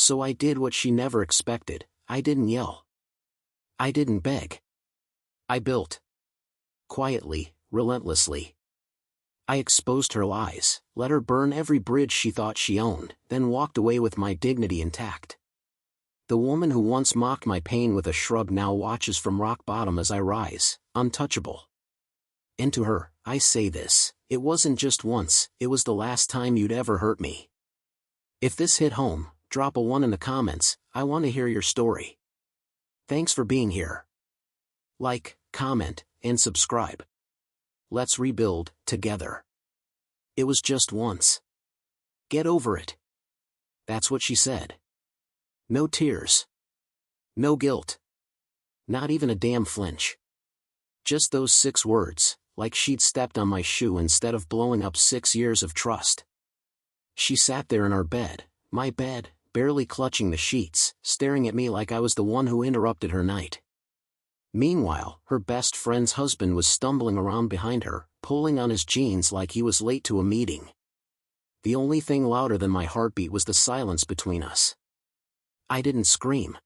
So I did what she never expected. I didn't yell. I didn't beg. I built. Quietly, relentlessly. I exposed her lies, let her burn every bridge she thought she owned, then walked away with my dignity intact. The woman who once mocked my pain with a shrug now watches from rock bottom as I rise, untouchable. And to her, I say this, it wasn't just once, it was the last time you'd ever hurt me. If this hit home, drop a 1 in the comments, I want to hear your story. Thanks for being here. Like, comment, and subscribe. Let's rebuild, together. It was just once. Get over it. That's what she said. No tears. No guilt. Not even a damn flinch. Just those 6 words, like she'd stepped on my shoe instead of blowing up 6 years of trust. She sat there in our bed, my bed, barely clutching the sheets, staring at me like I was the one who interrupted her night. Meanwhile, her best friend's husband was stumbling around behind her, pulling on his jeans like he was late to a meeting. The only thing louder than my heartbeat was the silence between us. I didn't scream.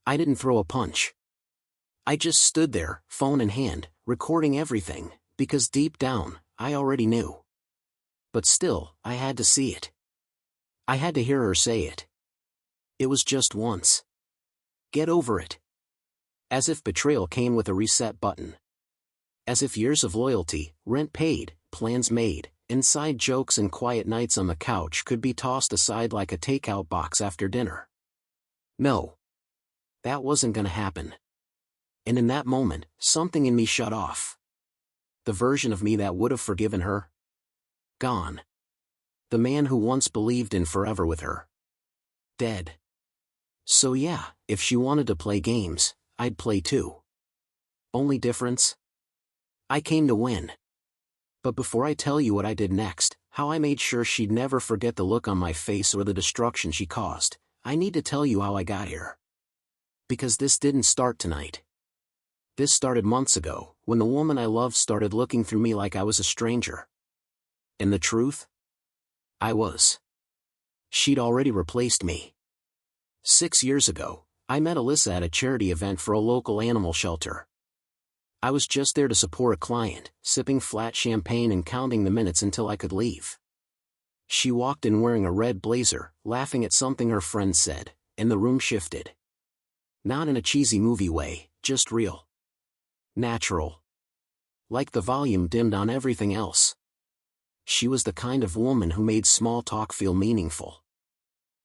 I didn't throw a punch. I just stood there, phone in hand, recording everything, because deep down, I already knew. But still, I had to see it. I had to hear her say it. It was just once. Get over it. As if betrayal came with a reset button. As if years of loyalty, rent paid, plans made, inside jokes and quiet nights on the couch could be tossed aside like a takeout box after dinner. No. That wasn't gonna happen. And in that moment, something in me shut off. The version of me that would have forgiven her. Gone. The man who once believed in forever with her. Dead. So yeah, if she wanted to play games, I'd play too. Only difference? I came to win. But before I tell you what I did next, how I made sure she'd never forget the look on my face or the destruction she caused, I need to tell you how I got here. Because this didn't start tonight. This started months ago, when the woman I loved started looking through me like I was a stranger. And the truth? I was. She'd already replaced me. 6 years ago, I met Alyssa at a charity event for a local animal shelter. I was just there to support a client, sipping flat champagne and counting the minutes until I could leave. She walked in wearing a red blazer, laughing at something her friend said, and the room shifted. Not in a cheesy movie way, just real. Natural. Like the volume dimmed on everything else. She was the kind of woman who made small talk feel meaningful.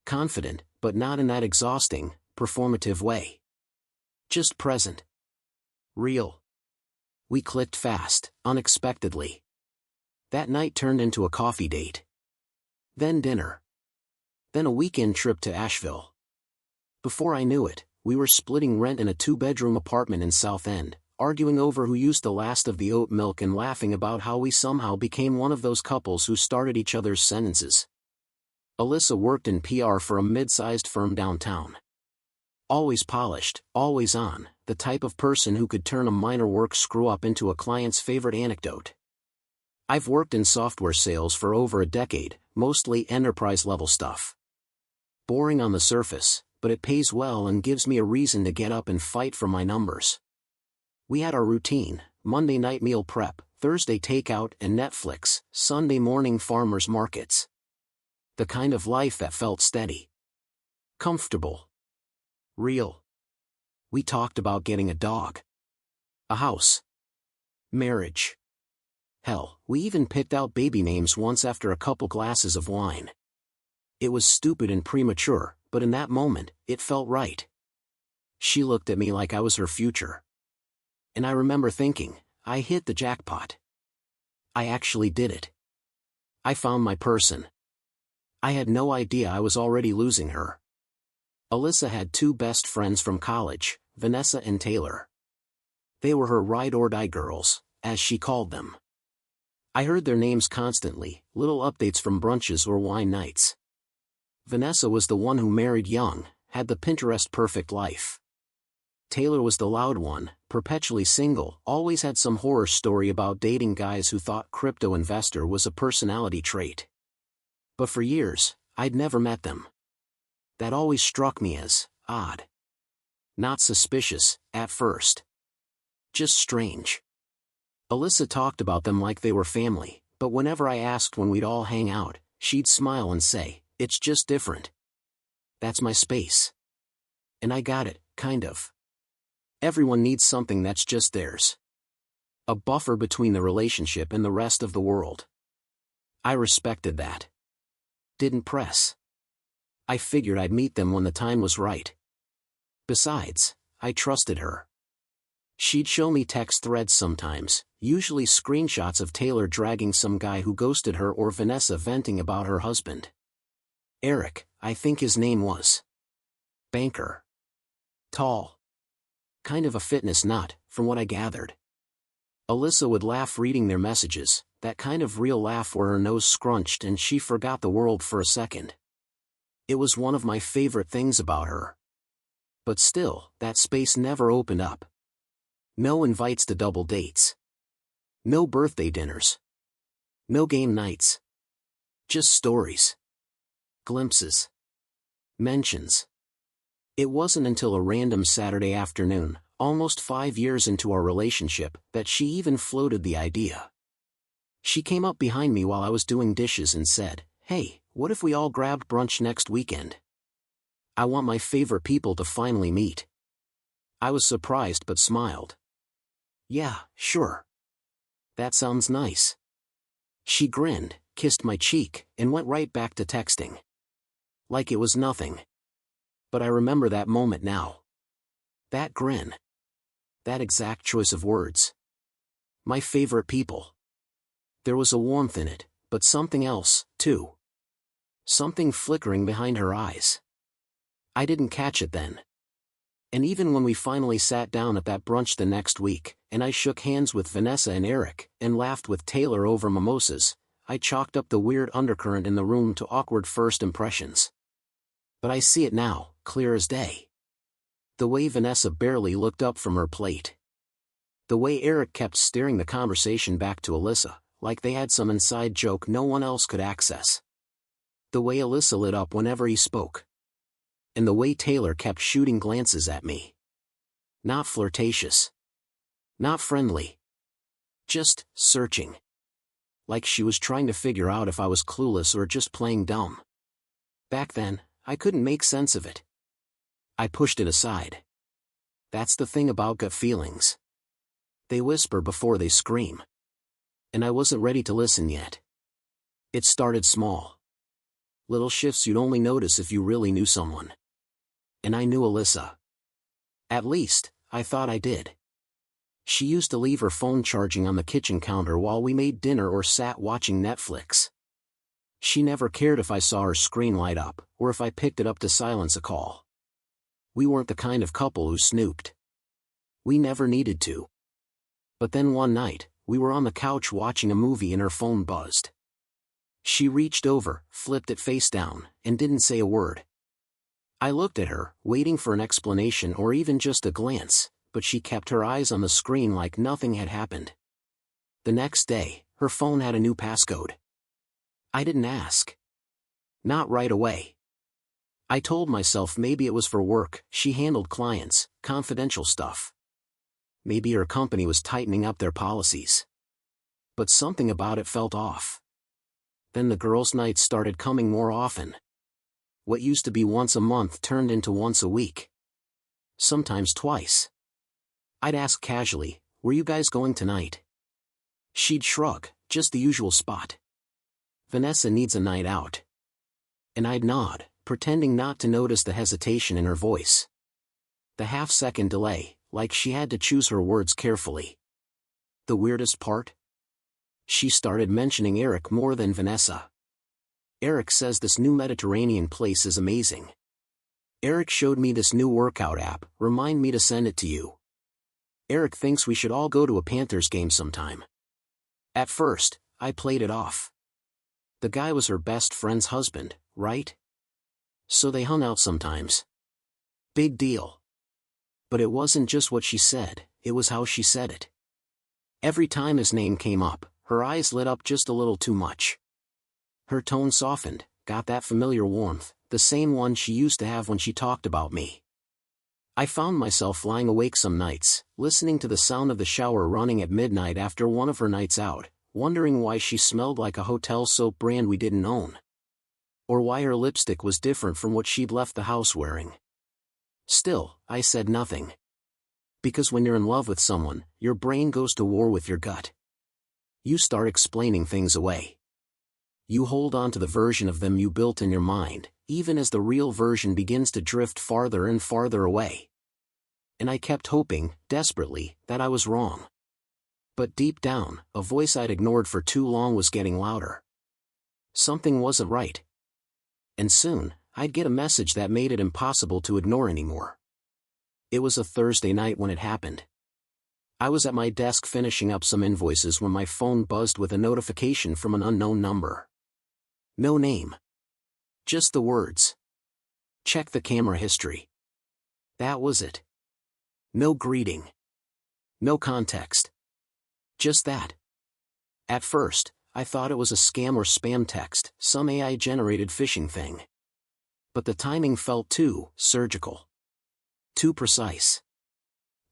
Confident, but not in that exhausting, performative way. Just present. Real. We clicked fast, unexpectedly. That night turned into a coffee date. Then dinner. Then a weekend trip to Asheville. Before I knew it, we were splitting rent in a 2-bedroom apartment in South End, arguing over who used the last of the oat milk and laughing about how we somehow became one of those couples who started each other's sentences. Alyssa worked in PR for a mid-sized firm downtown. Always polished, always on, the type of person who could turn a minor work screw-up into a client's favorite anecdote. I've worked in software sales for over a decade, mostly enterprise-level stuff. Boring on the surface, but it pays well and gives me a reason to get up and fight for my numbers. We had our routine: Monday night meal prep, Thursday takeout and Netflix, Sunday morning farmers markets. The kind of life that felt steady. Comfortable. Real. We talked about getting a dog. A house. Marriage. Hell, we even picked out baby names once after a couple glasses of wine. It was stupid and premature, but in that moment, it felt right. She looked at me like I was her future. And I remember thinking, I hit the jackpot. I actually did it. I found my person. I had no idea I was already losing her. Alyssa had 2 best friends from college, Vanessa and Taylor. They were her ride-or-die girls, as she called them. I heard their names constantly, little updates from brunches or wine nights. Vanessa was the one who married young, had the Pinterest-perfect life. Taylor was the loud one, perpetually single, always had some horror story about dating guys who thought crypto investor was a personality trait. But for years, I'd never met them. That always struck me as odd. Not suspicious, at first. Just strange. Alyssa talked about them like they were family, but whenever I asked when we'd all hang out, she'd smile and say, "It's just different. That's my space." And I got it, kind of. Everyone needs something that's just theirs. A buffer between the relationship and the rest of the world. I respected that. Didn't press. I figured I'd meet them when the time was right. Besides, I trusted her. She'd show me text threads sometimes, usually screenshots of Taylor dragging some guy who ghosted her or Vanessa venting about her husband. Eric, I think his name was. Banker. Tall. Kind of a fitness nut, from what I gathered. Alyssa would laugh reading their messages, that kind of real laugh where her nose scrunched and she forgot the world for a second. It was one of my favorite things about her. But still, that space never opened up. No invites to double dates. No birthday dinners. No game nights. Just stories. Glimpses. Mentions. It wasn't until a random Saturday afternoon, almost 5 years into our relationship, that she even floated the idea. She came up behind me while I was doing dishes and said, "Hey, what if we all grabbed brunch next weekend? I want my favorite people to finally meet." I was surprised but smiled. "Yeah, sure. That sounds nice." She grinned, kissed my cheek, and went right back to texting. Like it was nothing. But I remember that moment now. That grin. That exact choice of words. My favorite people. There was a warmth in it, but something else, too. Something flickering behind her eyes. I didn't catch it then. And even when we finally sat down at that brunch the next week, and I shook hands with Vanessa and Eric, and laughed with Taylor over mimosas, I chalked up the weird undercurrent in the room to awkward first impressions. But I see it now, clear as day. The way Vanessa barely looked up from her plate. The way Eric kept steering the conversation back to Alyssa, like they had some inside joke no one else could access. The way Alyssa lit up whenever he spoke. And the way Taylor kept shooting glances at me. Not flirtatious. Not friendly. Just searching. Like she was trying to figure out if I was clueless or just playing dumb. Back then, I couldn't make sense of it. I pushed it aside. That's the thing about gut feelings. They whisper before they scream. And I wasn't ready to listen yet. It started small. Little shifts you'd only notice if you really knew someone. And I knew Alyssa. At least, I thought I did. She used to leave her phone charging on the kitchen counter while we made dinner or sat watching Netflix. She never cared if I saw her screen light up, or if I picked it up to silence a call. We weren't the kind of couple who snooped. We never needed to. But then one night, we were on the couch watching a movie and her phone buzzed. She reached over, flipped it face down, and didn't say a word. I looked at her, waiting for an explanation or even just a glance, but she kept her eyes on the screen like nothing had happened. The next day, her phone had a new passcode. I didn't ask. Not right away. I told myself maybe it was for work, she handled clients, confidential stuff. Maybe her company was tightening up their policies. But something about it felt off. Then the girls' nights started coming more often. What used to be once a month turned into once a week. Sometimes twice. I'd ask casually, "Were you guys going tonight?" She'd shrug, "Just the usual spot. Vanessa needs a night out." And I'd nod, pretending not to notice the hesitation in her voice. The half-second delay, like she had to choose her words carefully. The weirdest part? She started mentioning Eric more than Vanessa. "Eric says this new Mediterranean place is amazing. Eric showed me this new workout app, remind me to send it to you. Eric thinks we should all go to a Panthers game sometime." At first, I played it off. The guy was her best friend's husband, right? So they hung out sometimes. Big deal. But it wasn't just what she said, it was how she said it. Every time his name came up, her eyes lit up just a little too much. Her tone softened, got that familiar warmth, the same one she used to have when she talked about me. I found myself lying awake some nights, listening to the sound of the shower running at midnight after one of her nights out, wondering why she smelled like a hotel soap brand we didn't own. Or why her lipstick was different from what she'd left the house wearing. Still, I said nothing. Because when you're in love with someone, your brain goes to war with your gut. You start explaining things away. You hold on to the version of them you built in your mind, even as the real version begins to drift farther and farther away. And I kept hoping, desperately, that I was wrong. But deep down, a voice I'd ignored for too long was getting louder. Something wasn't right. And soon, I'd get a message that made it impossible to ignore anymore. It was a Thursday night when it happened. I was at my desk finishing up some invoices when my phone buzzed with a notification from an unknown number. No name. Just the words. Check the camera history. That was it. No greeting. No context. Just that. At first, I thought it was a scam or spam text, some AI-generated phishing thing. But the timing felt too surgical. Too precise.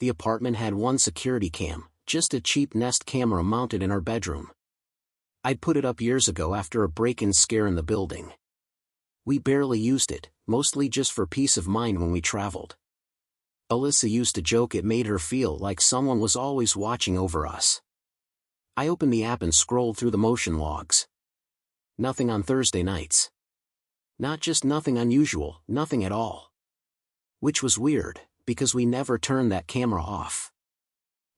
The apartment had one security cam, just a cheap Nest camera mounted in our bedroom. I'd put it up years ago after a break-in scare in the building. We barely used it, mostly just for peace of mind when we traveled. Alyssa used to joke it made her feel like someone was always watching over us. I opened the app and scrolled through the motion logs. Nothing on Thursday nights. Not just nothing unusual, nothing at all. Which was weird, because we never turned that camera off.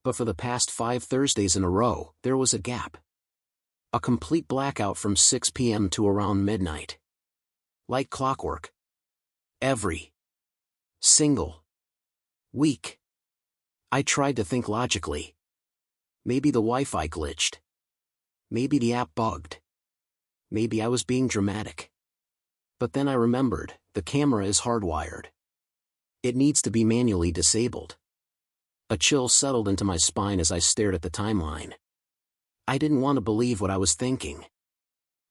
But for the past 5 Thursdays in a row, there was a gap. A complete blackout from 6 p.m. to around midnight. Like clockwork. Every single week. I tried to think logically. Maybe the Wi-Fi glitched. Maybe the app bugged. Maybe I was being dramatic. But then I remembered, the camera is hardwired. It needs to be manually disabled. A chill settled into my spine as I stared at the timeline. I didn't want to believe what I was thinking.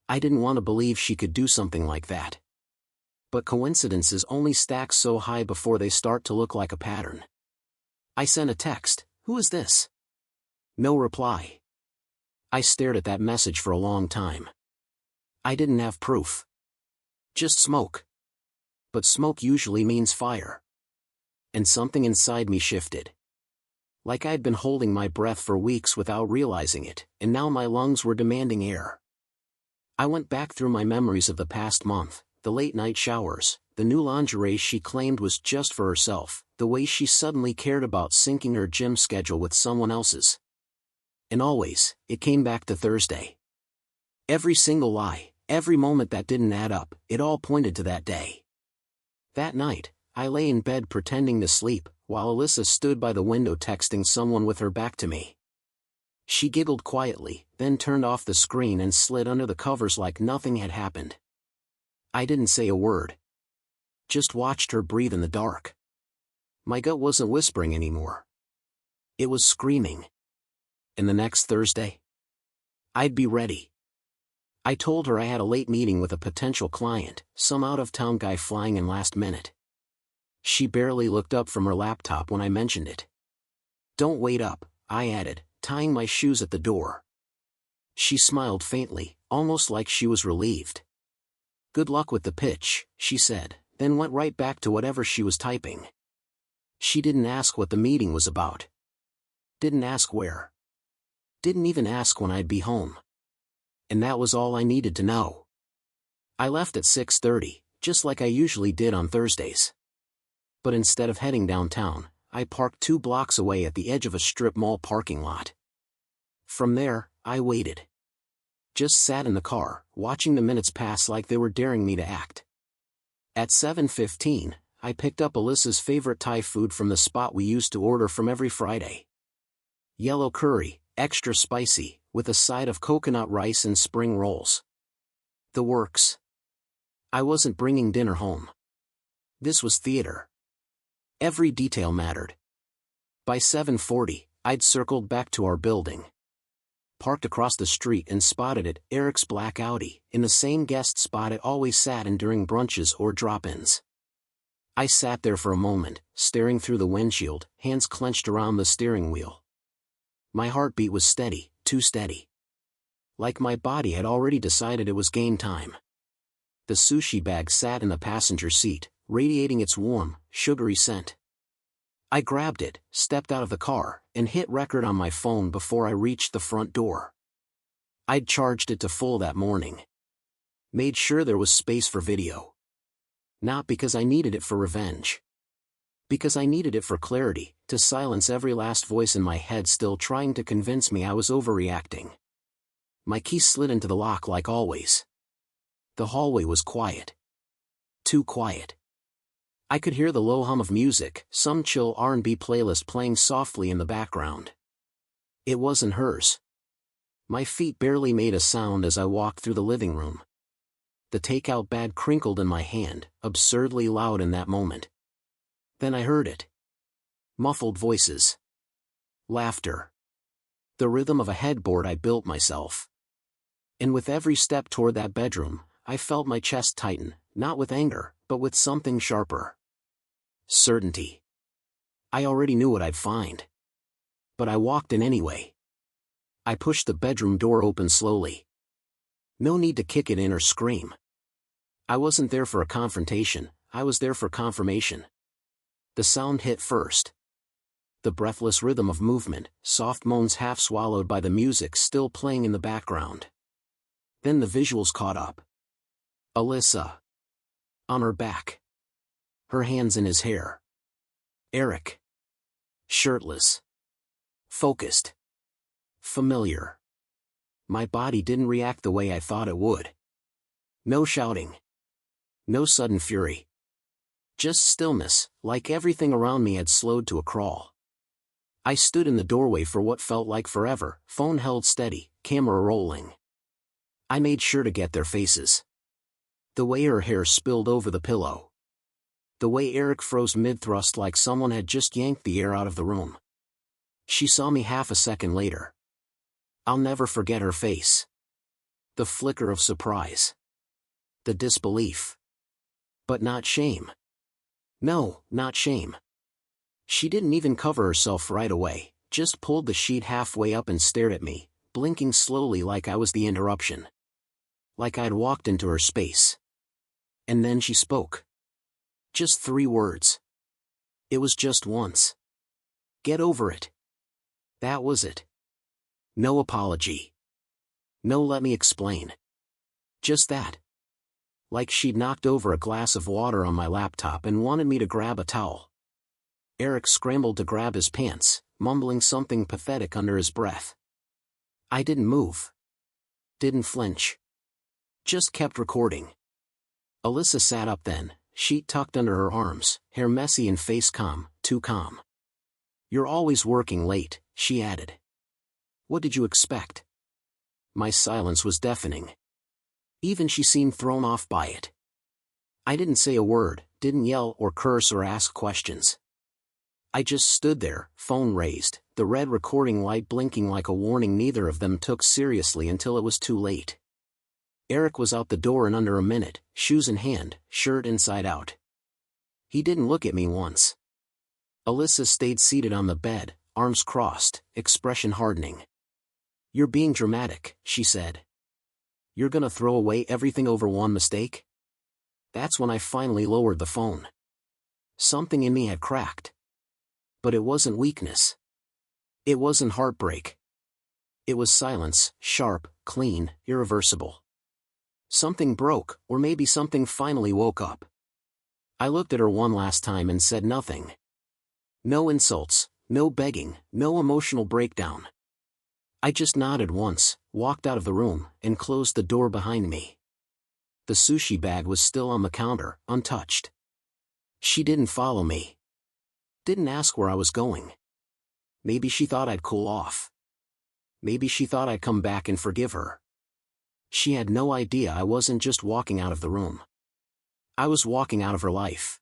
I didn't want to believe she could do something like that. But coincidences only stack so high before they start to look like a pattern. I sent a text, "Who is this?" No reply. I stared at that message for a long time. I didn't have proof. Just smoke. But smoke usually means fire. And something inside me shifted. Like I'd been holding my breath for weeks without realizing it, and now my lungs were demanding air. I went back through my memories of the past month, the late-night showers, the new lingerie she claimed was just for herself, the way she suddenly cared about syncing her gym schedule with someone else's. And always, it came back to Thursday. Every single lie, every moment that didn't add up, it all pointed to that day. That night, I lay in bed pretending to sleep, while Alyssa stood by the window texting someone with her back to me. She giggled quietly, then turned off the screen and slid under the covers like nothing had happened. I didn't say a word. Just watched her breathe in the dark. My gut wasn't whispering anymore. It was screaming. And the next Thursday? I'd be ready. I told her I had a late meeting with a potential client, some out-of-town guy flying in last minute. She barely looked up from her laptop when I mentioned it. "Don't wait up," I added, tying my shoes at the door. She smiled faintly, almost like she was relieved. "Good luck with the pitch," she said, then went right back to whatever she was typing. She didn't ask what the meeting was about. Didn't ask where. Didn't even ask when I'd be home. And that was all I needed to know. I left at 6:30, just like I usually did on Thursdays. But instead of heading downtown, I parked 2 blocks away at the edge of a strip mall parking lot. From there, I waited. Just sat in the car, watching the minutes pass like they were daring me to act. At 7:15, I picked up Alyssa's favorite Thai food from the spot we used to order from every Friday. Yellow curry, extra spicy, with a side of coconut rice and spring rolls. The works. I wasn't bringing dinner home. This was theater. Every detail mattered. By 7:40, I'd circled back to our building. parked across the street and spotted it, Eric's black Audi, in the same guest spot it always sat in during brunches or drop-ins. I sat there for a moment, staring through the windshield, hands clenched around the steering wheel. My heartbeat was steady, too steady. Like my body had already decided it was game time. The sushi bag sat in the passenger seat, radiating its warm, sugary scent. I grabbed it, stepped out of the car, and hit record on my phone before I reached the front door. I'd charged it to full that morning. Made sure there was space for video. Not because I needed it for revenge. Because I needed it for clarity, to silence every last voice in my head still trying to convince me I was overreacting. My key slid into the lock like always. The hallway was quiet. Too quiet. I could hear the low hum of music, some chill R&B playlist playing softly in the background. It wasn't hers. My feet barely made a sound as I walked through the living room. The takeout bag crinkled in my hand, absurdly loud in that moment. Then I heard it. Muffled voices. Laughter. The rhythm of a headboard I built myself. And with every step toward that bedroom, I felt my chest tighten, not with anger, but with something sharper. Certainty. I already knew what I'd find. But I walked in anyway. I pushed the bedroom door open slowly. No need to kick it in or scream. I wasn't there for a confrontation, I was there for confirmation. The sound hit first. The breathless rhythm of movement, soft moans half swallowed by the music still playing in the background. Then the visuals caught up. Alyssa. On her back. Her hands in his hair. Eric. Shirtless. Focused. Familiar. My body didn't react the way I thought it would. No shouting. No sudden fury. Just stillness, like everything around me had slowed to a crawl. I stood in the doorway for what felt like forever, phone held steady, camera rolling. I made sure to get their faces. The way her hair spilled over the pillow. The way Eric froze mid-thrust like someone had just yanked the air out of the room. She saw me half a second later. I'll never forget her face. The flicker of surprise. The disbelief. But not shame. No, not shame. She didn't even cover herself right away, just pulled the sheet halfway up and stared at me, blinking slowly like I was the interruption. Like I'd walked into her space. And then she spoke. Just 3 words. It was just once. Get over it. That was it. No apology. No let me explain. Just that. Like she'd knocked over a glass of water on my laptop and wanted me to grab a towel. Eric scrambled to grab his pants, mumbling something pathetic under his breath. I didn't move. Didn't flinch. Just kept recording. Alyssa sat up then, sheet tucked under her arms, hair messy and face calm, too calm. You're always working late, she added. What did you expect? My silence was deafening. Even she seemed thrown off by it. I didn't say a word, didn't yell or curse or ask questions. I just stood there, phone raised, the red recording light blinking like a warning neither of them took seriously until it was too late. Eric was out the door in under a minute, shoes in hand, shirt inside out. He didn't look at me once. Alyssa stayed seated on the bed, arms crossed, expression hardening. You're being dramatic, she said. You're gonna throw away everything over one mistake? That's when I finally lowered the phone. Something in me had cracked. But it wasn't weakness. It wasn't heartbreak. It was silence, sharp, clean, irreversible. Something broke, or maybe something finally woke up. I looked at her one last time and said nothing. No insults, no begging, no emotional breakdown. I just nodded once, walked out of the room, and closed the door behind me. The sushi bag was still on the counter, untouched. She didn't follow me. Didn't ask where I was going. Maybe she thought I'd cool off. Maybe she thought I'd come back and forgive her. She had no idea I wasn't just walking out of the room. I was walking out of her life.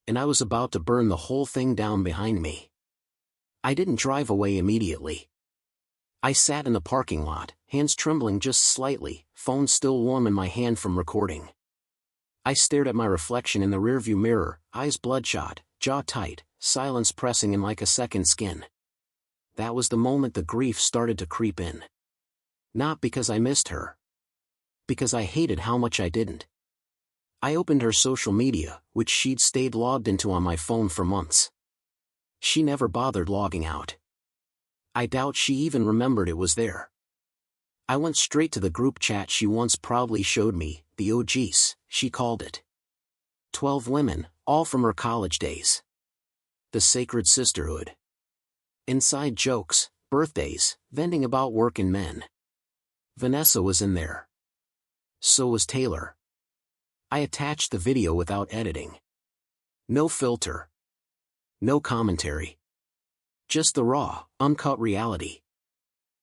And I was about to burn the whole thing down behind me. I didn't drive away immediately. I sat in the parking lot, hands trembling just slightly, phone still warm in my hand from recording. I stared at my reflection in the rearview mirror, eyes bloodshot, jaw tight, silence pressing in like a second skin. That was the moment the grief started to creep in. Not because I missed her. Because I hated how much I didn't. I opened her social media, which she'd stayed logged into on my phone for months. She never bothered logging out. I doubt she even remembered it was there. I went straight to the group chat she once proudly showed me, the OGs, she called it. 12 women, all from her college days. The sacred sisterhood. Inside jokes, birthdays, venting about work and men. Vanessa was in there. So was Taylor. I attached the video without editing. No filter. No commentary. Just the raw, uncut reality.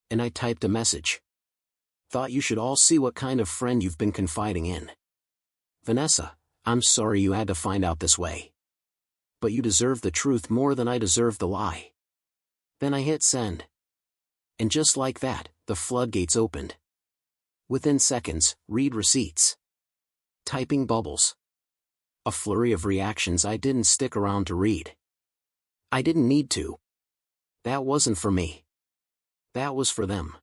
And I typed a message. Thought you should all see what kind of friend you've been confiding in. Vanessa, I'm sorry you had to find out this way. But you deserve the truth more than I deserve the lie. Then I hit send. And just like that, the floodgates opened. Within seconds, read receipts. Typing bubbles. A flurry of reactions I didn't stick around to read. I didn't need to. That wasn't for me. That was for them.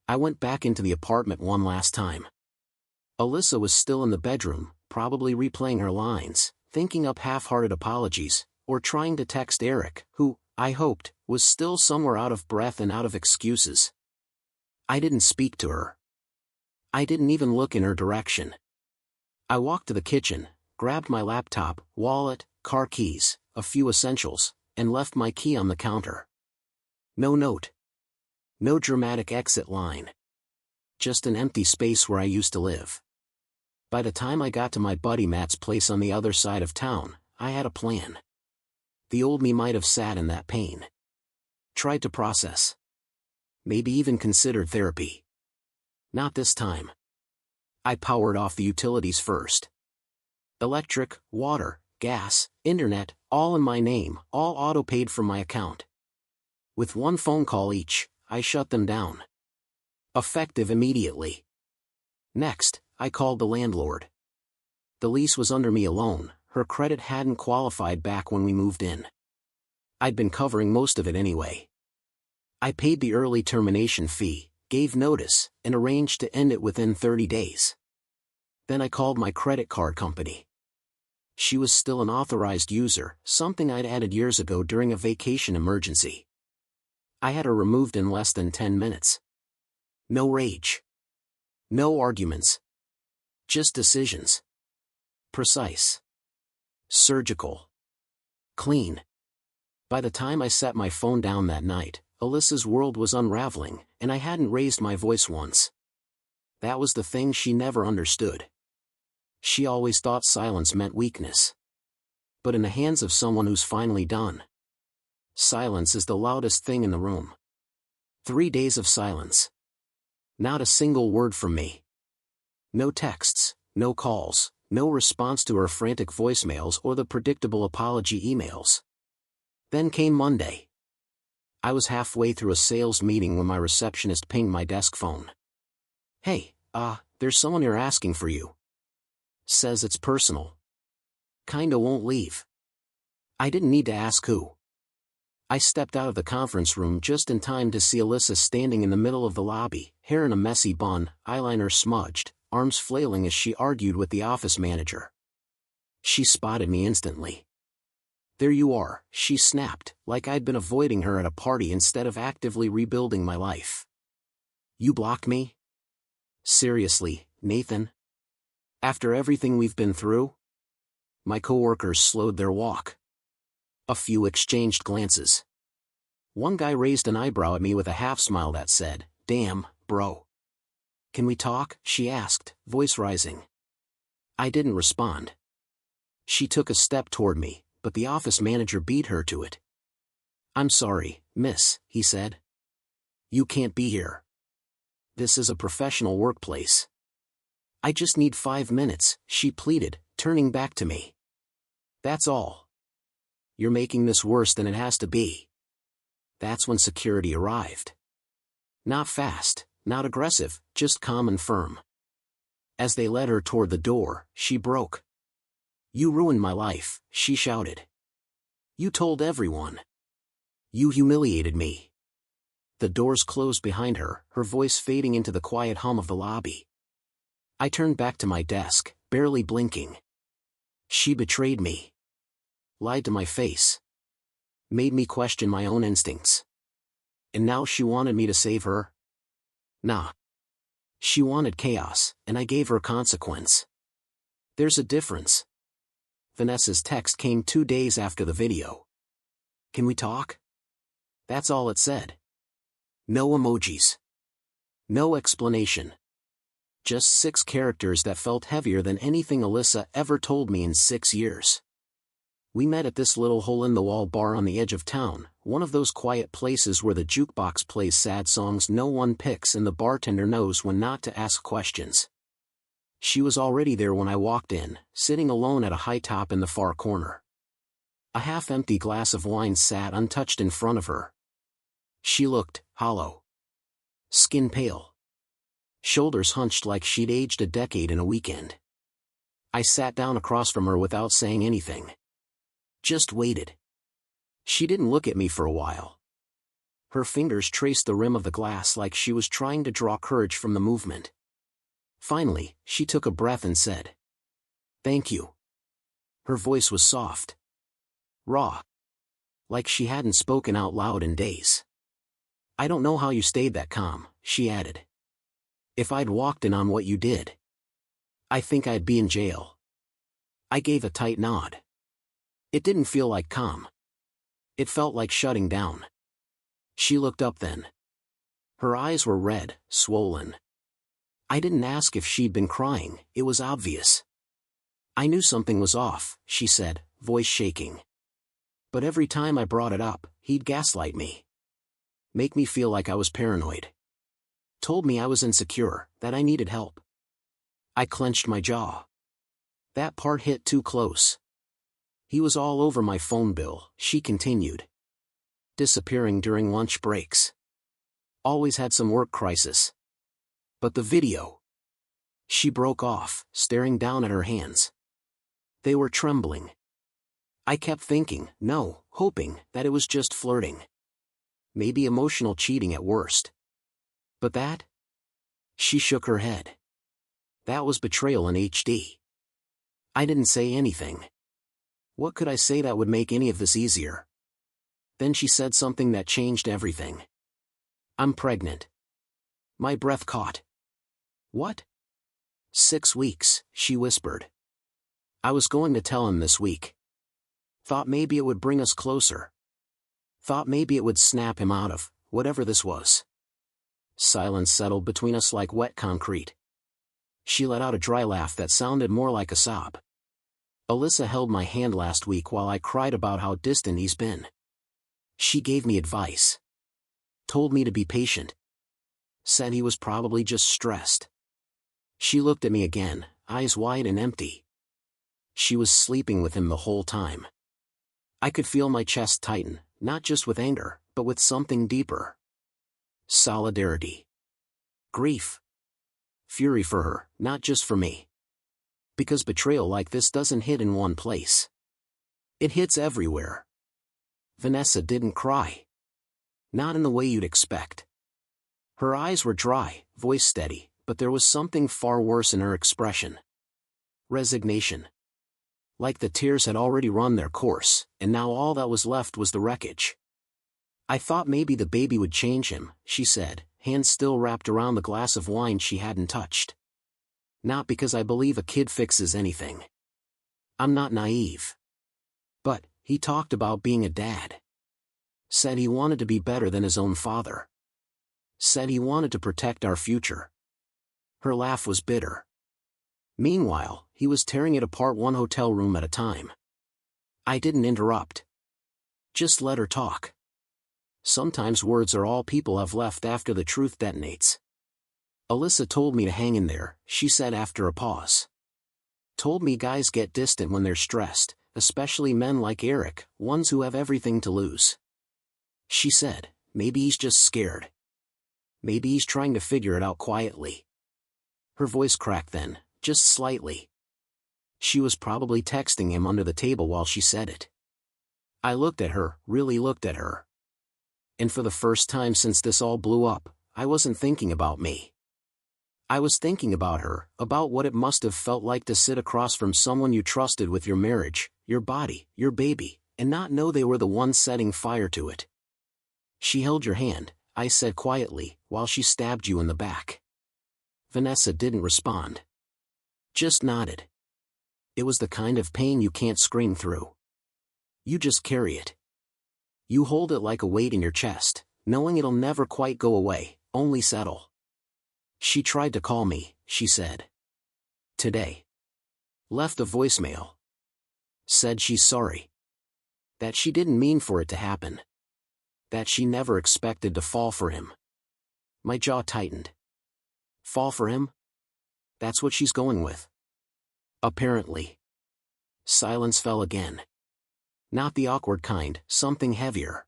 I went back into the apartment one last time. Alyssa was still in the bedroom, probably replaying her lines, thinking up half-hearted apologies, or trying to text Eric, who, I hoped, was still somewhere out of breath and out of excuses. I didn't speak to her. I didn't even look in her direction. I walked to the kitchen, grabbed my laptop, wallet, car keys, a few essentials, and left my key on the counter. No note. No dramatic exit line. Just an empty space where I used to live. By the time I got to my buddy Matt's place on the other side of town, I had a plan. The old me might have sat in that pain. Tried to process. Maybe even considered therapy. Not this time. I powered off the utilities first. Electric, water, gas, internet, all in my name, all auto-paid from my account. With one phone call each, I shut them down. Effective immediately. Next, I called the landlord. The lease was under me alone, her credit hadn't qualified back when we moved in. I'd been covering most of it anyway. I paid the early termination fee, gave notice, and arranged to end it within 30 days. Then I called my credit card company. She was still an authorized user, something I'd added years ago during a vacation emergency. I had her removed in less than 10 minutes. No rage. No arguments. Just decisions. Precise. Surgical. Clean. By the time I set my phone down that night, Alyssa's world was unraveling, and I hadn't raised my voice once. That was the thing she never understood. She always thought silence meant weakness. But in the hands of someone who's finally done, silence is the loudest thing in the room. 3 days of silence. Not a single word from me. No texts, no calls, no response to her frantic voicemails or the predictable apology emails. Then came Monday. I was halfway through a sales meeting when my receptionist pinged my desk phone. Hey, there's someone here asking for you. Says it's personal. Kinda won't leave. I didn't need to ask who. I stepped out of the conference room just in time to see Alyssa standing in the middle of the lobby, hair in a messy bun, eyeliner smudged, arms flailing as she argued with the office manager. She spotted me instantly. There you are, she snapped, like I'd been avoiding her at a party instead of actively rebuilding my life. You blocked me? Seriously, Nathan? After everything we've been through? My coworkers slowed their walk. A few exchanged glances. One guy raised an eyebrow at me with a half-smile that said, "Damn, bro." "Can we talk?" she asked, voice rising. I didn't respond. She took a step toward me, but the office manager beat her to it. "I'm sorry, miss," he said. "You can't be here. This is a professional workplace." "I just need 5 minutes," she pleaded, turning back to me. "That's all. You're making this worse than it has to be." That's when security arrived. Not fast, not aggressive, just calm and firm. As they led her toward the door, she broke. "You ruined my life," she shouted. "You told everyone. You humiliated me." The doors closed behind her, her voice fading into the quiet hum of the lobby. I turned back to my desk, barely blinking. She betrayed me. Lied to my face. Made me question my own instincts. And now she wanted me to save her? Nah. She wanted chaos, and I gave her consequence. There's a difference. Vanessa's text came 2 days after the video. "Can we talk?" That's all it said. No emojis. No explanation. Just 6 characters that felt heavier than anything Alyssa ever told me in 6 years. We met at this little hole-in-the-wall bar on the edge of town, one of those quiet places where the jukebox plays sad songs no one picks and the bartender knows when not to ask questions. She was already there when I walked in, sitting alone at a high top in the far corner. A half-empty glass of wine sat untouched in front of her. She looked hollow. Skin pale. Shoulders hunched like she'd aged a decade in a weekend. I sat down across from her without saying anything. Just waited. She didn't look at me for a while. Her fingers traced the rim of the glass like she was trying to draw courage from the movement. Finally, she took a breath and said, "Thank you." Her voice was soft. Raw. Like she hadn't spoken out loud in days. "I don't know how you stayed that calm," she added. "If I'd walked in on what you did, I think I'd be in jail." I gave a tight nod. It didn't feel like calm. It felt like shutting down. She looked up then. Her eyes were red, swollen. I didn't ask if she'd been crying, it was obvious. "I knew something was off," she said, voice shaking. "But every time I brought it up, he'd gaslight me. Make me feel like I was paranoid. Told me I was insecure, that I needed help." I clenched my jaw. That part hit too close. "He was all over my phone bill," she continued. "Disappearing during lunch breaks. Always had some work crisis. But the video." She broke off, staring down at her hands. They were trembling. I kept thinking, no, hoping, that it was just flirting. Maybe emotional cheating at worst. But that? She shook her head. That was betrayal in HD. I didn't say anything. What could I say that would make any of this easier? Then she said something that changed everything. "I'm pregnant." My breath caught. "What?" 6 weeks, she whispered. "I was going to tell him this week. Thought maybe it would bring us closer. Thought maybe it would snap him out of whatever this was." Silence settled between us like wet concrete. She let out a dry laugh that sounded more like a sob. "Alyssa held my hand last week while I cried about how distant he's been. She gave me advice. Told me to be patient. Said he was probably just stressed." She looked at me again, eyes wide and empty. She was sleeping with him the whole time. I could feel my chest tighten, not just with anger, but with something deeper. Solidarity. Grief. Fury for her, not just for me. Because betrayal like this doesn't hit in one place. It hits everywhere. Vanessa didn't cry. Not in the way you'd expect. Her eyes were dry, voice steady, but there was something far worse in her expression. Resignation. Like the tears had already run their course, and now all that was left was the wreckage. "I thought maybe the baby would change him," she said, hands still wrapped around the glass of wine she hadn't touched. "Not because I believe a kid fixes anything. I'm not naive. But, he talked about being a dad. Said he wanted to be better than his own father. Said he wanted to protect our future." Her laugh was bitter. Meanwhile, he was tearing it apart one hotel room at a time. I didn't interrupt. Just let her talk. Sometimes words are all people have left after the truth detonates. "Alyssa told me to hang in there," she said after a pause. "Told me guys get distant when they're stressed, especially men like Eric, ones who have everything to lose. She said, maybe he's just scared. Maybe he's trying to figure it out quietly. Her voice cracked then, just slightly. She was probably texting him under the table while she said it. I looked at her, really looked at her. And for the first time since this all blew up, I wasn't thinking about me. I was thinking about her, about what it must have felt like to sit across from someone you trusted with your marriage, your body, your baby, and not know they were the ones setting fire to it. She held your hand, I said quietly, while she stabbed you in the back. Vanessa didn't respond. Just nodded. It was the kind of pain you can't scream through. You just carry it. You hold it like a weight in your chest, knowing it'll never quite go away, only settle. She tried to call me, she said. Today. Left a voicemail. Said she's sorry. That she didn't mean for it to happen. That she never expected to fall for him. My jaw tightened. Fall for him? That's what she's going with. Apparently. Silence fell again. Not the awkward kind, something heavier.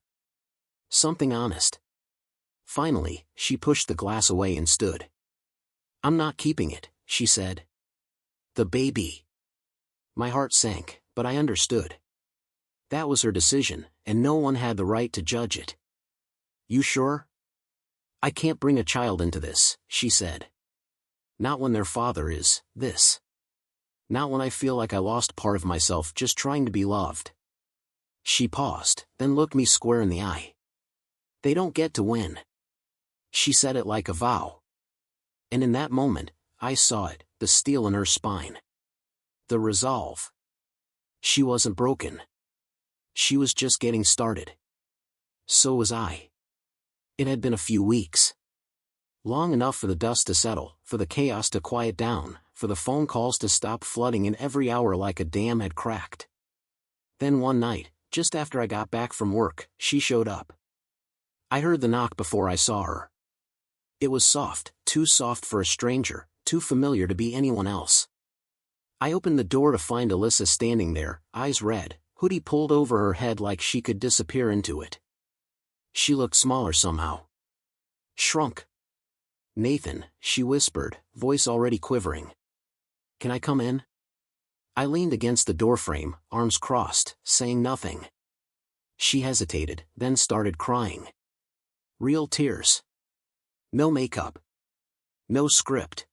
Something honest. Finally, she pushed the glass away and stood. I'm not keeping it, she said. The baby. My heart sank, but I understood. That was her decision, and no one had the right to judge it. You sure? I can't bring a child into this, she said. Not when their father is this. Not when I feel like I lost part of myself just trying to be loved. She paused, then looked me square in the eye. They don't get to win. She said it like a vow. And in that moment, I saw it, the steel in her spine. The resolve. She wasn't broken. She was just getting started. So was I. It had been a few weeks. Long enough for the dust to settle, for the chaos to quiet down, for the phone calls to stop flooding in every hour like a dam had cracked. Then one night, just after I got back from work, she showed up. I heard the knock before I saw her. It was soft, too soft for a stranger, too familiar to be anyone else. I opened the door to find Alyssa standing there, eyes red, hoodie pulled over her head like she could disappear into it. She looked smaller somehow. Shrunk. Nathan, she whispered, voice already quivering. Can I come in? I leaned against the doorframe, arms crossed, saying nothing. She hesitated, then started crying. Real tears. No makeup. No script.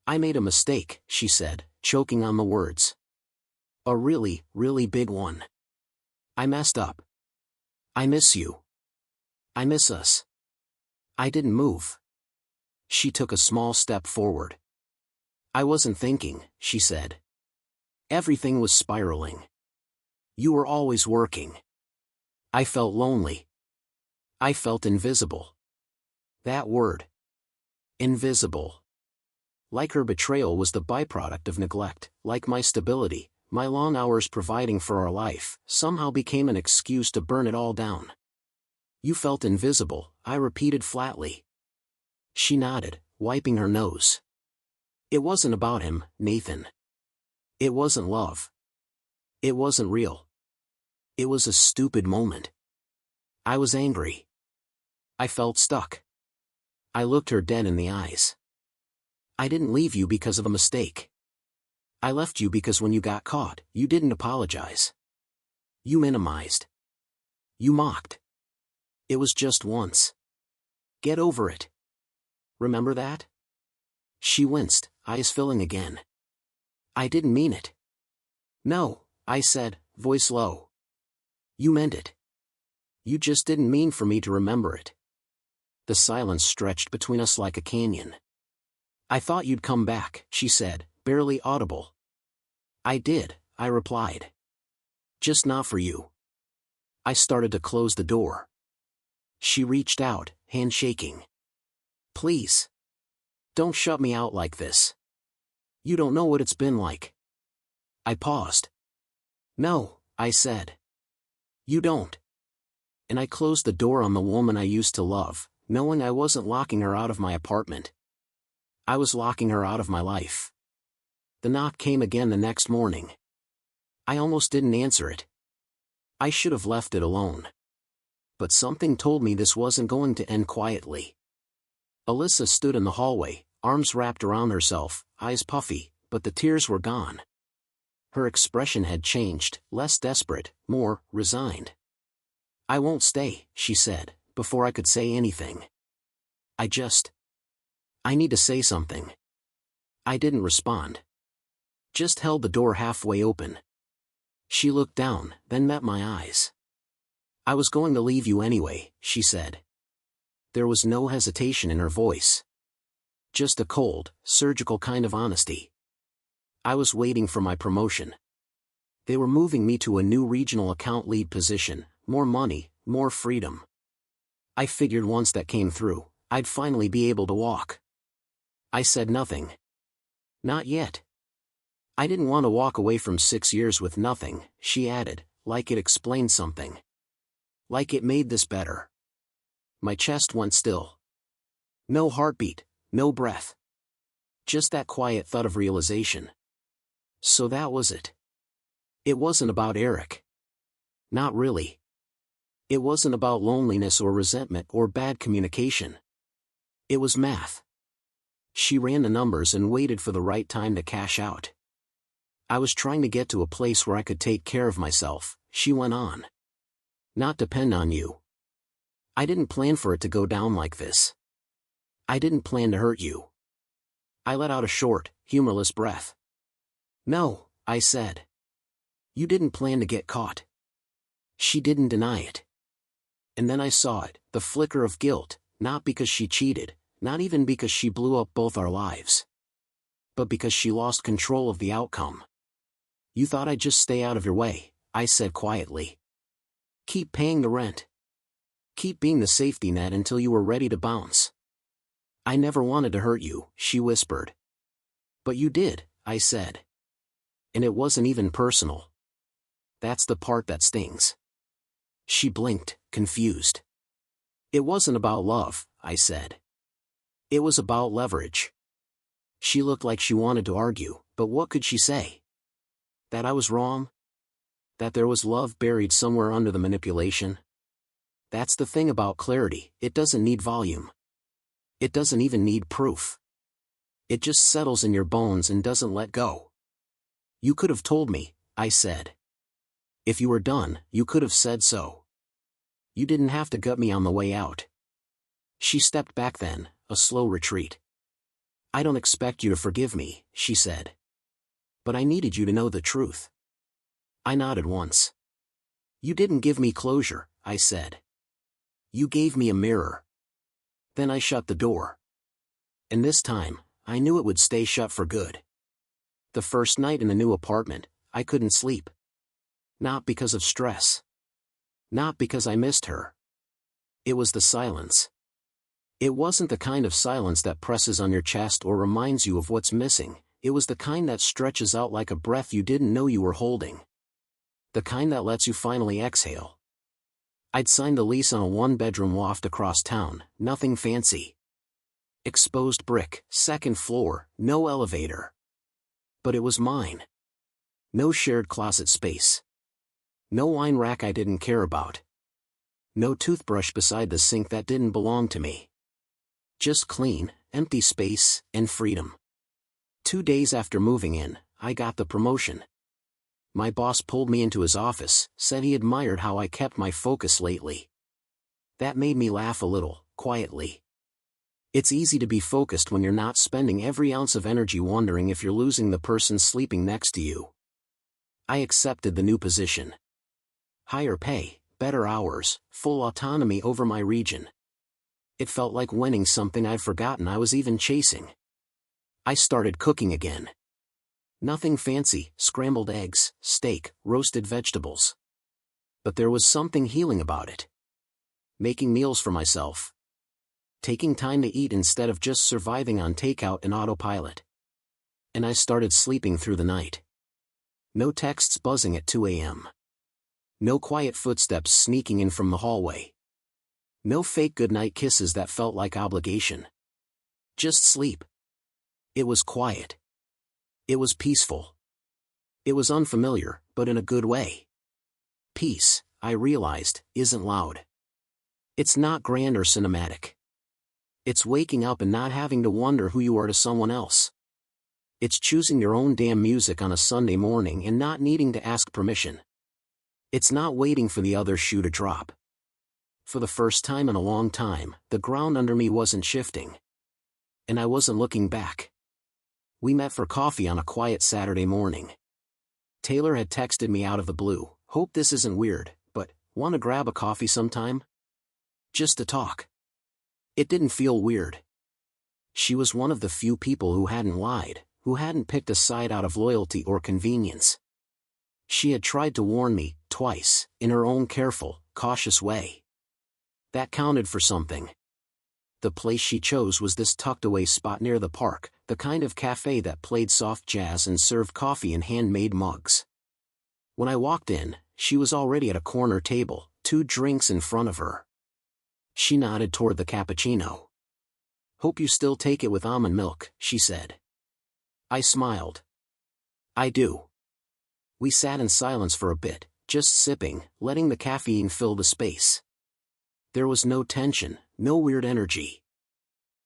I made a mistake, she said, choking on the words. A really, really big one. I messed up. I miss you. I miss us. I didn't move. She took a small step forward. I wasn't thinking, she said. Everything was spiraling. You were always working. I felt lonely. I felt invisible. That word. Invisible. Like her betrayal was the byproduct of neglect, like my stability, my long hours providing for our life, somehow became an excuse to burn it all down. You felt invisible, I repeated flatly. She nodded, wiping her nose. It wasn't about him, Nathan. It wasn't love. It wasn't real. It was a stupid moment. I was angry. I felt stuck. I looked her dead in the eyes. I didn't leave you because of a mistake. I left you because when you got caught, you didn't apologize. You minimized. You mocked. It was just once. Get over it. Remember that? She winced, eyes filling again. I didn't mean it. No, I said, voice low. You meant it. You just didn't mean for me to remember it. The silence stretched between us like a canyon. I thought you'd come back, she said, barely audible. I did, I replied. Just not for you. I started to close the door. She reached out, hand shaking. Please. Don't shut me out like this. You don't know what it's been like. I paused. No, I said. You don't. And I closed the door on the woman I used to love, knowing I wasn't locking her out of my apartment. I was locking her out of my life. The knock came again the next morning. I almost didn't answer it. I should have left it alone. But something told me this wasn't going to end quietly. Alyssa stood in the hallway, arms wrapped around herself, eyes puffy, but the tears were gone. Her expression had changed, less desperate, more resigned. "I won't stay," she said, before I could say anything. I need to say something." I didn't respond. Just held the door halfway open. She looked down, then met my eyes. "I was going to leave you anyway," she said. There was no hesitation in her voice. Just a cold, surgical kind of honesty. I was waiting for my promotion. They were moving me to a new regional account lead position, more money, more freedom. I figured once that came through, I'd finally be able to walk. I said nothing. "Not yet." "I didn't want to walk away from 6 years with nothing," she added, like it explained something. Like it made this better. My chest went still. No heartbeat, no breath. Just that quiet thud of realization. So that was it. It wasn't about Eric. Not really. It wasn't about loneliness or resentment or bad communication. It was math. She ran the numbers and waited for the right time to cash out. "I was trying to get to a place where I could take care of myself," she went on. "Not depend on you. I didn't plan for it to go down like this. I didn't plan to hurt you." I let out a short, humorless breath. "No," I said. "You didn't plan to get caught." She didn't deny it. And then I saw it, the flicker of guilt, not because she cheated, not even because she blew up both our lives. But because she lost control of the outcome. "You thought I'd just stay out of your way," I said quietly. "Keep paying the rent. Keep being the safety net until you were ready to bounce." "I never wanted to hurt you," she whispered. "But you did," I said. "And it wasn't even personal. That's the part that stings." She blinked, confused. "It wasn't about love," I said. "It was about leverage." She looked like she wanted to argue, but what could she say? That I was wrong? That there was love buried somewhere under the manipulation? That's the thing about clarity, it doesn't need volume. It doesn't even need proof. It just settles in your bones and doesn't let go. "You could have told me," I said. "If you were done, you could have said so. You didn't have to gut me on the way out." She stepped back then, a slow retreat. "I don't expect you to forgive me," she said. "But I needed you to know the truth." I nodded once. "You didn't give me closure," I said. "You gave me a mirror." Then I shut the door. And this time, I knew it would stay shut for good. The first night in the new apartment, I couldn't sleep. Not because of stress. Not because I missed her. It was the silence. It wasn't the kind of silence that presses on your chest or reminds you of what's missing. It was the kind that stretches out like a breath you didn't know you were holding. The kind that lets you finally exhale. I'd signed the lease on a one-bedroom loft across town, nothing fancy. Exposed brick, second floor, no elevator. But it was mine. No shared closet space. No wine rack I didn't care about. No toothbrush beside the sink that didn't belong to me. Just clean, empty space, and freedom. 2 days after moving in, I got the promotion. My boss pulled me into his office, said he admired how I kept my focus lately. That made me laugh a little, quietly. It's easy to be focused when you're not spending every ounce of energy wondering if you're losing the person sleeping next to you. I accepted the new position. Higher pay, better hours, full autonomy over my region. It felt like winning something I'd forgotten I was even chasing. I started cooking again. Nothing fancy, scrambled eggs, steak, roasted vegetables. But there was something healing about it. Making meals for myself. Taking time to eat instead of just surviving on takeout and autopilot. And I started sleeping through the night. No texts buzzing at 2 a.m. No quiet footsteps sneaking in from the hallway. No fake goodnight kisses that felt like obligation. Just sleep. It was quiet. It was peaceful. It was unfamiliar, but in a good way. Peace, I realized, isn't loud. It's not grand or cinematic. It's waking up and not having to wonder who you are to someone else. It's choosing your own damn music on a Sunday morning and not needing to ask permission. It's not waiting for the other shoe to drop. For the first time in a long time, the ground under me wasn't shifting. And I wasn't looking back. We met for coffee on a quiet Saturday morning. Taylor had texted me out of the blue, "Hope this isn't weird, but want to grab a coffee sometime? Just to talk." It didn't feel weird. She was one of the few people who hadn't lied, who hadn't picked a side out of loyalty or convenience. She had tried to warn me, twice, in her own careful, cautious way. That counted for something. The place she chose was this tucked-away spot near the park, the kind of cafe that played soft jazz and served coffee in handmade mugs. When I walked in, she was already at a corner table, 2 drinks in front of her. She nodded toward the cappuccino. "Hope you still take it with almond milk," she said. I smiled. "I do." We sat in silence for a bit, just sipping, letting the caffeine fill the space. There was no tension, no weird energy.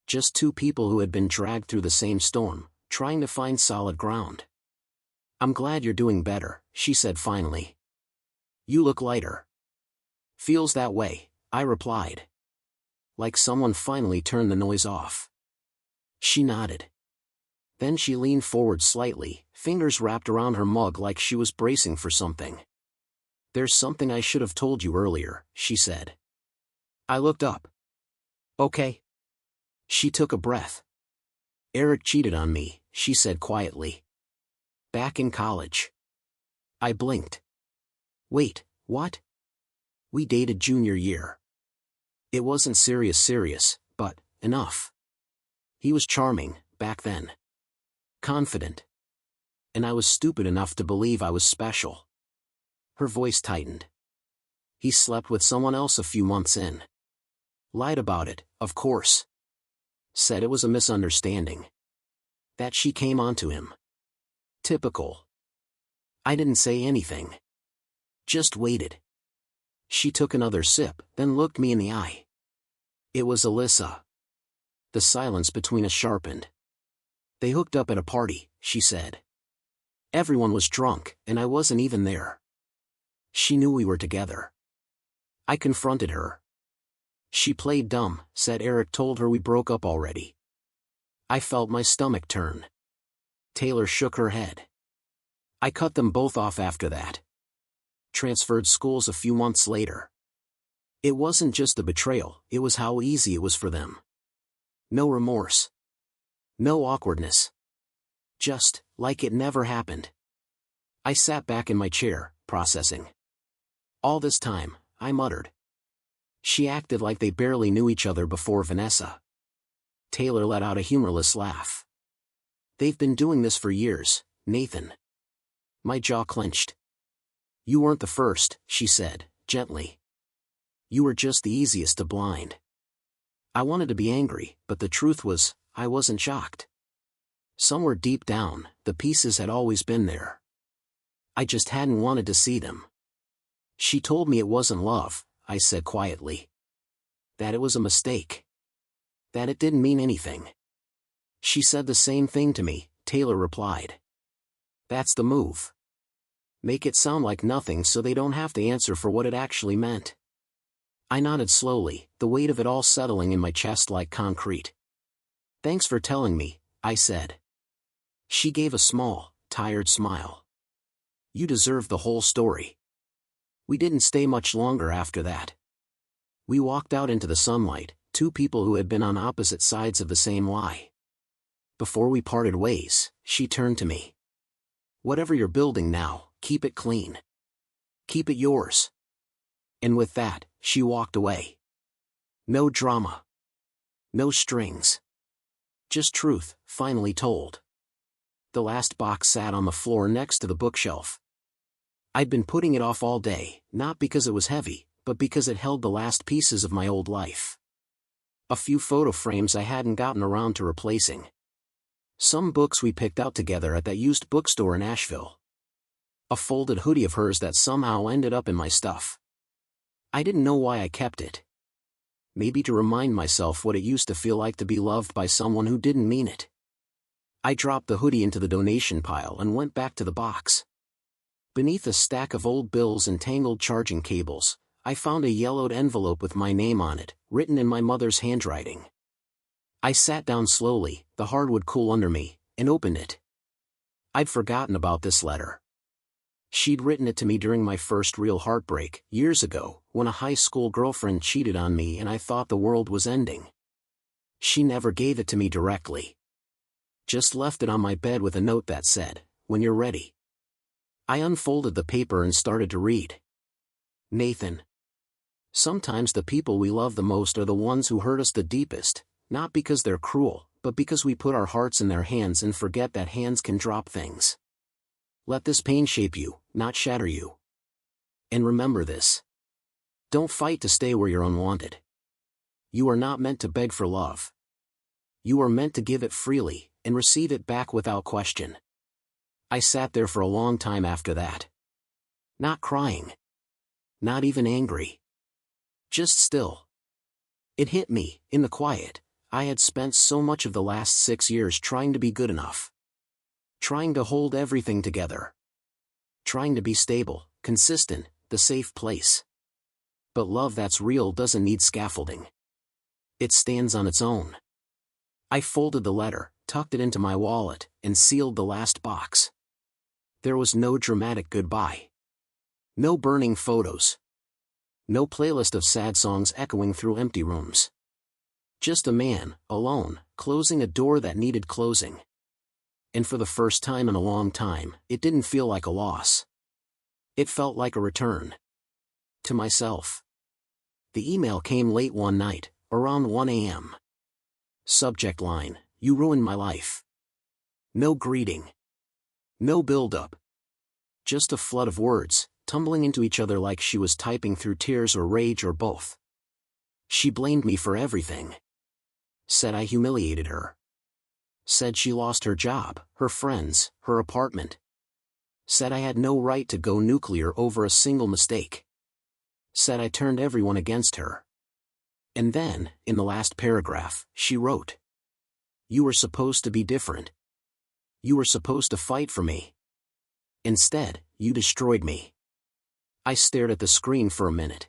Just 2 people who had been dragged through the same storm, trying to find solid ground. "I'm glad you're doing better," she said finally. "You look lighter." "Feels that way," I replied. Like someone finally turned the noise off. She nodded. Then she leaned forward slightly, fingers wrapped around her mug like she was bracing for something. "There's something I should have told you earlier," she said. I looked up. "Okay." She took a breath. "Eric cheated on me," she said quietly. "Back in college." I blinked. "Wait, what?" "We dated junior year. It wasn't serious, but enough. He was charming, back then. Confident. And I was stupid enough to believe I was special." Her voice tightened. "He slept with someone else a few months in. Lied about it, of course. Said it was a misunderstanding. That she came onto him. Typical." I didn't say anything. Just waited. She took another sip, then looked me in the eye. "It was Alyssa." The silence between us sharpened. "They hooked up at a party," she said. "Everyone was drunk, and I wasn't even there. She knew we were together." I confronted her. "She played dumb," said Eric told her we broke up already. I felt my stomach turn. Taylor shook her head. "I cut them both off after that. Transferred schools a few months later. It wasn't just the betrayal, it was how easy it was for them. No remorse. No awkwardness. Just, like it never happened." I sat back in my chair, processing. "All this time," I muttered. She acted like they barely knew each other before Vanessa. Taylor let out a humorless laugh. "They've been doing this for years, Nathan." My jaw clenched. "You weren't the first," she said, gently. "You were just the easiest to blind." I wanted to be angry, but the truth was, I wasn't shocked. Somewhere deep down, the pieces had always been there. I just hadn't wanted to see them. "She told me it wasn't love," I said quietly. "That it was a mistake. That it didn't mean anything." "She said the same thing to me," Taylor replied. "That's the move. Make it sound like nothing so they don't have to answer for what it actually meant." I nodded slowly, the weight of it all settling in my chest like concrete. "Thanks for telling me," I said. She gave a small, tired smile. "You deserve the whole story." We didn't stay much longer after that. We walked out into the sunlight, 2 people who had been on opposite sides of the same lie. Before we parted ways, she turned to me. "Whatever you're building now, keep it clean. Keep it yours." And with that, she walked away. No drama. No strings. Just truth, finally told. The last box sat on the floor next to the bookshelf. I'd been putting it off all day, not because it was heavy, but because it held the last pieces of my old life. A few photo frames I hadn't gotten around to replacing. Some books we picked out together at that used bookstore in Asheville. A folded hoodie of hers that somehow ended up in my stuff. I didn't know why I kept it. Maybe to remind myself what it used to feel like to be loved by someone who didn't mean it. I dropped the hoodie into the donation pile and went back to the box. Beneath a stack of old bills and tangled charging cables, I found a yellowed envelope with my name on it, written in my mother's handwriting. I sat down slowly, the hardwood cool under me, and opened it. I'd forgotten about this letter. She'd written it to me during my first real heartbreak, years ago, when a high school girlfriend cheated on me and I thought the world was ending. She never gave it to me directly. Just left it on my bed with a note that said, "When you're ready." I unfolded the paper and started to read. Nathan. Sometimes the people we love the most are the ones who hurt us the deepest, not because they're cruel, but because we put our hearts in their hands and forget that hands can drop things. Let this pain shape you, not shatter you. And remember this. Don't fight to stay where you're unwanted. You are not meant to beg for love. You are meant to give it freely, and receive it back without question. I sat there for a long time after that. Not crying. Not even angry. Just still. It hit me, in the quiet, I had spent so much of the last 6 years trying to be good enough. Trying to hold everything together. Trying to be stable, consistent, the safe place. But love that's real doesn't need scaffolding. It stands on its own. I folded the letter, tucked it into my wallet, and sealed the last box. There was no dramatic goodbye. No burning photos. No playlist of sad songs echoing through empty rooms. Just a man, alone, closing a door that needed closing. And for the first time in a long time, it didn't feel like a loss. It felt like a return. To myself. The email came late one night, around 1 a.m. Subject line, "You ruined my life." No greeting. No build-up. Just a flood of words, tumbling into each other like she was typing through tears or rage or both. She blamed me for everything. Said I humiliated her. Said she lost her job, her friends, her apartment. Said I had no right to go nuclear over a single mistake. Said I turned everyone against her. And then, in the last paragraph, she wrote, "You were supposed to be different. You were supposed to fight for me. Instead, you destroyed me." I stared at the screen for a minute.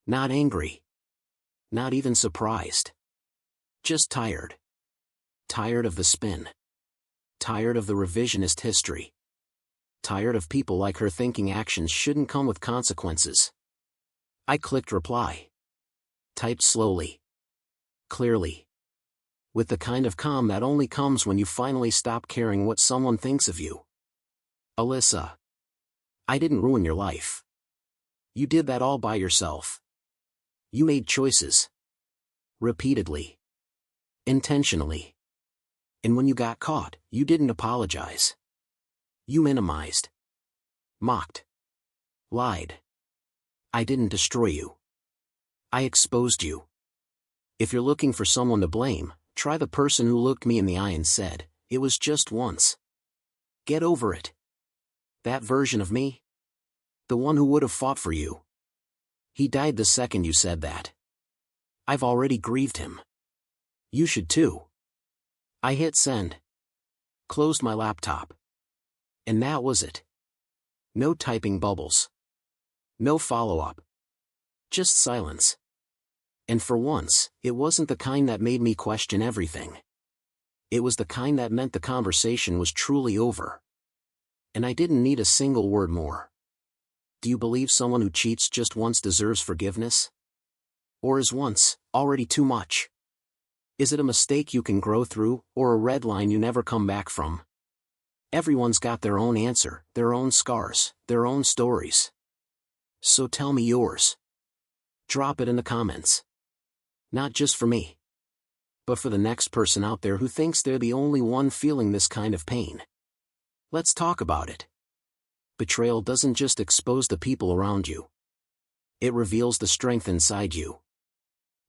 Not angry. Not even surprised. Just tired. Tired of the spin. Tired of the revisionist history. Tired of people like her thinking actions shouldn't come with consequences. I clicked reply. Typed slowly. Clearly. With the kind of calm that only comes when you finally stop caring what someone thinks of you. Alyssa. I didn't ruin your life. You did that all by yourself. You made choices. Repeatedly. Intentionally. And when you got caught, you didn't apologize. You minimized. Mocked. Lied. I didn't destroy you. I exposed you. If you're looking for someone to blame, try the person who looked me in the eye and said, "It was just once." Get over it. That version of me? The one who would have fought for you. He died the second you said that. I've already grieved him. You should too. I hit send. Closed my laptop. And that was it. No typing bubbles. No follow-up. Just silence. And for once, it wasn't the kind that made me question everything. It was the kind that meant the conversation was truly over. And I didn't need a single word more. Do you believe someone who cheats just once deserves forgiveness? Or is once already too much? Is it a mistake you can grow through, or a red line you never come back from? Everyone's got their own answer, their own scars, their own stories. So tell me yours. Drop it in the comments. Not just for me, but for the next person out there who thinks they're the only one feeling this kind of pain. Let's talk about it. Betrayal doesn't just expose the people around you. It reveals the strength inside you.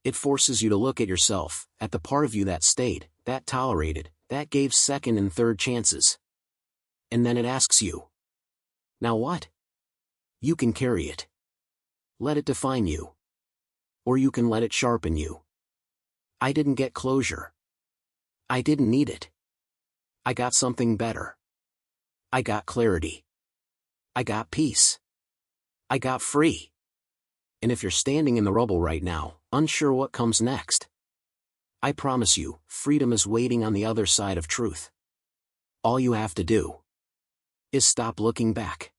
It forces you to look at yourself, at the part of you that stayed, that tolerated, that gave second and third chances. And then it asks you, now what? You can carry it. Let it define you. or you can let it sharpen you. I didn't get closure. I didn't need it. I got something better. I got clarity. I got peace. I got free. And if you're standing in the rubble right now, unsure what comes next, I promise you, freedom is waiting on the other side of truth. All you have to do is stop looking back.